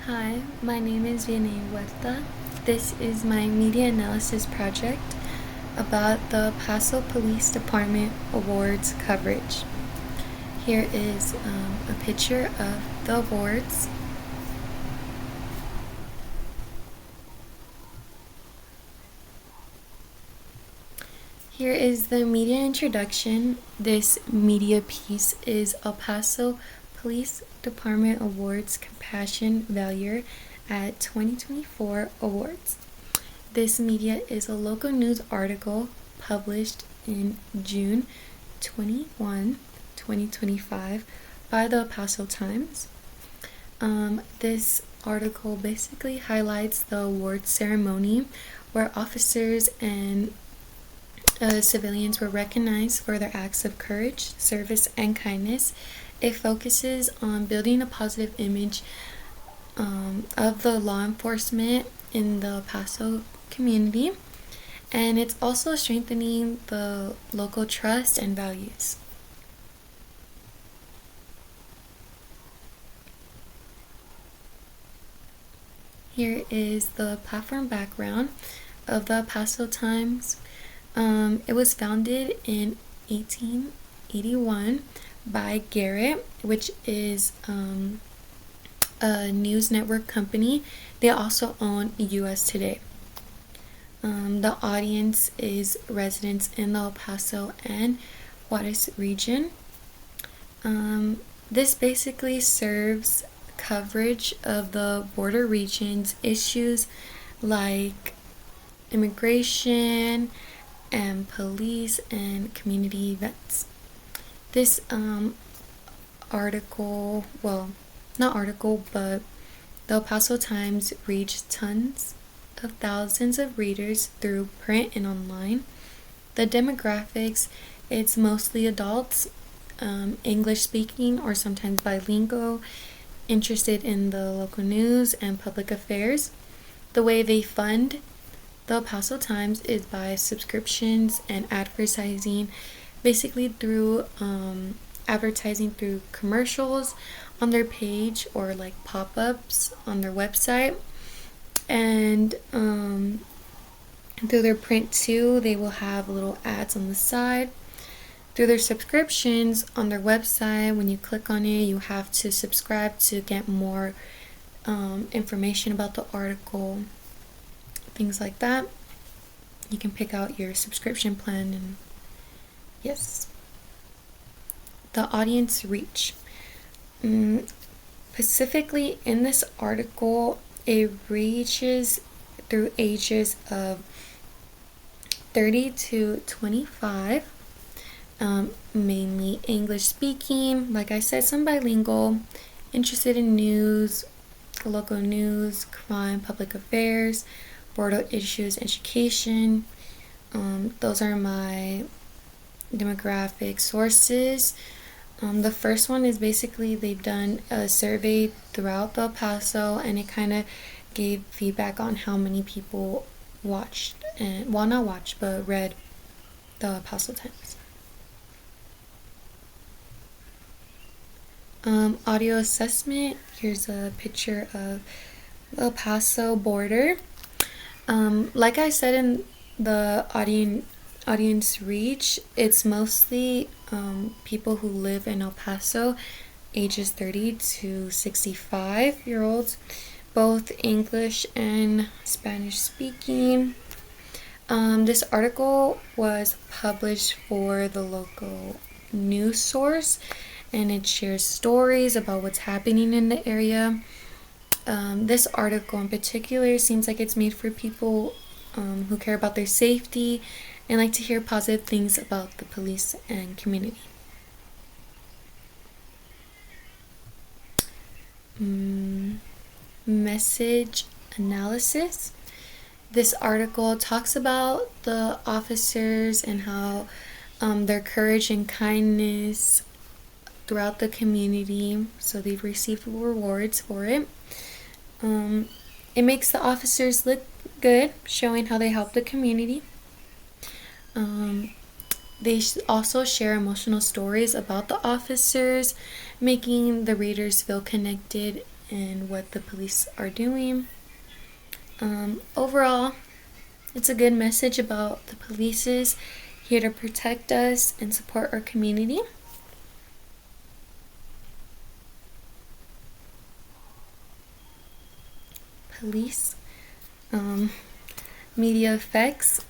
Hi, my name is Vianey Huerta. This is my media analysis project about the Paso Police Department Awards coverage. Here is a picture of the awards. Here is the media introduction. This media piece is El Paso Police Department Awards Compassion Value at 2024 Awards. This media is a local news article published in June 21, 2025 by the El Paso Times. This article basically highlights the award ceremony where officers and civilians were recognized for their acts of courage, service, and kindness. It focuses on building a positive image of the law enforcement in the El Paso community, and it's also strengthening the local trust and values. Here is the platform background of the El Paso Times. It was founded in 1881 by Garrett, which is a news network company. They also own US Today. The audience is residents in the El Paso and Juarez region. This basically serves coverage of the border region's issues like immigration and police and community events. This article, well, not article, but the El Paso Times reached tons of thousands of readers through print and online. The demographics, it's mostly adults, English speaking or sometimes bilingual, interested in the local news and public affairs. The way they fund the El Paso Times is by subscriptions and advertising, basically through advertising through commercials on their page or like pop-ups on their website, and through their print too. They will have little ads on the side. Through their subscriptions on their website, when you click on it, you have to subscribe to get more information about the article, things like that. You can pick out your subscription plan, and yes. The audience reach. Specifically in this article, it reaches through ages of 30 to 25, mainly English speaking, like I said, some bilingual, interested in news, local news, crime, public affairs, border issues, education. Those are my demographic sources. The first one is basically they've done a survey throughout the El Paso, and it kind of gave feedback on how many people watched and, well, not watched, but read the El Paso Times. Audio assessment. Here's a picture of the El Paso border. Like I said in the audience reach, it's mostly people who live in El Paso, ages 30 to 65-year-olds, both English and Spanish speaking. This article was published for the local news source, and it shares stories about what's happening in the area. This article in particular seems like it's made for people who care about their safety and like to hear positive things about the police and community. Message analysis. This article talks about the officers and how their courage and kindness throughout the community, so they've received rewards for it. It makes the officers look good, showing how they help the community. They also share emotional stories about the officers, making the readers feel connected and what the police are doing. Overall, it's a good message about the police is here to protect us and support our community. Police, media effects.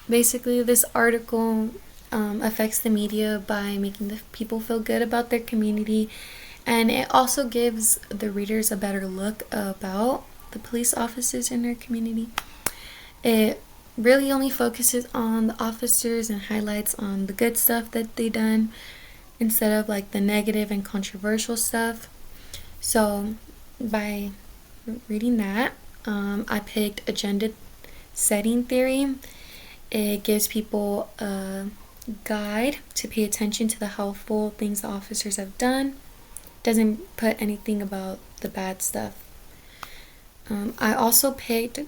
Basically, this article affects the media by making the people feel good about their community, and it also gives the readers a better look about the police officers in their community. It really only focuses on the officers and highlights on the good stuff that they done instead of like the negative and controversial stuff. So by reading that, I picked agenda setting theory. It gives people a guide to pay attention to the helpful things the officers have done. Doesn't put anything about the bad stuff. I also picked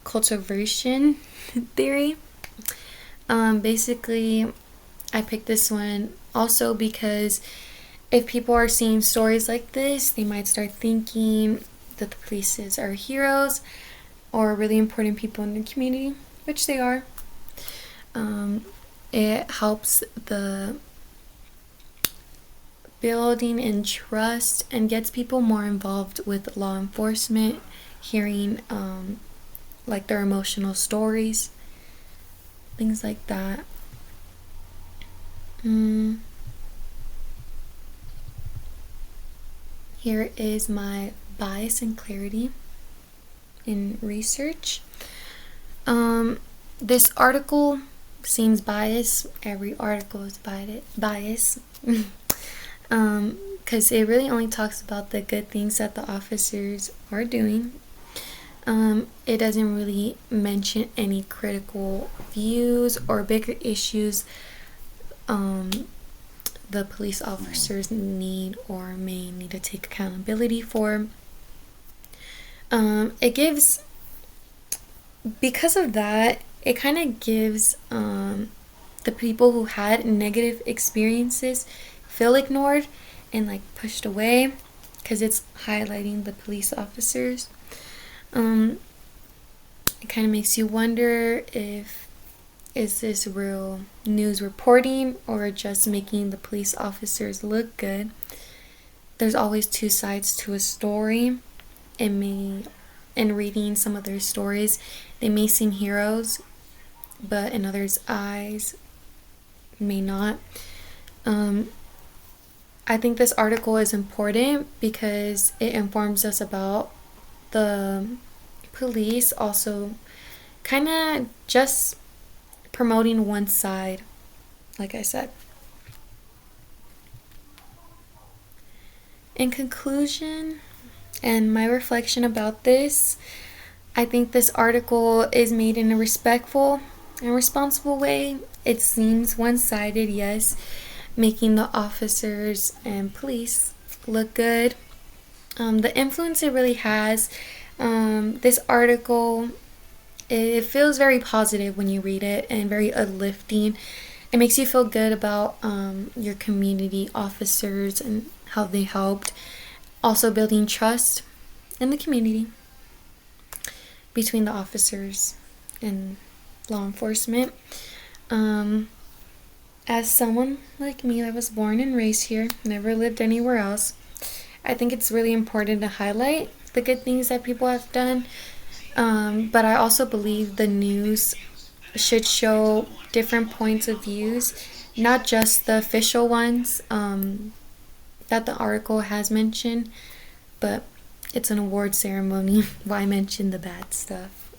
cultivation theory. Basically, I picked this one also because if people are seeing stories like this, they might start thinking that the police are heroes or really important people in the community, which they are. It helps the building in trust and gets people more involved with law enforcement, hearing like their emotional stories, things like that. Here is my bias and clarity in research. This article seems biased. Every article is biased. Because it really only talks about the good things that the officers are doing. It doesn't really mention any critical views or bigger issues the police officers need or may need to take accountability for. Because of that, it kind of gives the people who had negative experiences feel ignored and like pushed away because it's highlighting the police officers. It kind of makes you wonder is this real news reporting or just making the police officers look good? There's always two sides to a story. In reading some of their stories, they may seem heroes, but in others' eyes, may not. I think this article is important because it informs us about the police, also kind of just promoting one side, like I said. In conclusion, and my reflection about this, I think this article is made in a respectful and responsible way. It seems one-sided, yes, making the officers and police look good. The influence it really has, this article, it feels very positive when you read it and very uplifting. It makes you feel good about your community officers and how they helped. Also building trust in the community between the officers and law enforcement. As someone like me that was born and raised here, never lived anywhere else, I think it's really important to highlight the good things that people have done. But I also believe the news should show different points of views, not just the official ones that the article has mentioned, but it's an award ceremony. Why mention the bad stuff?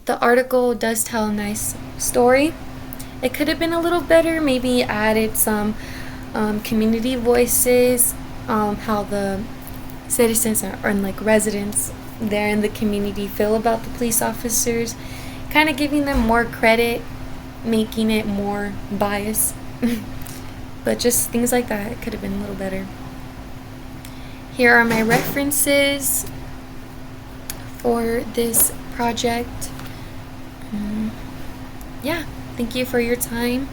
The article does tell a nice story. It could have been a little better, maybe added some community voices, how the citizens and like residents there in the community feel about the police officers, kind of giving them more credit, making it more biased. But just things like that, it could have been a little better. Here are my references for this project. Yeah, thank you for your time.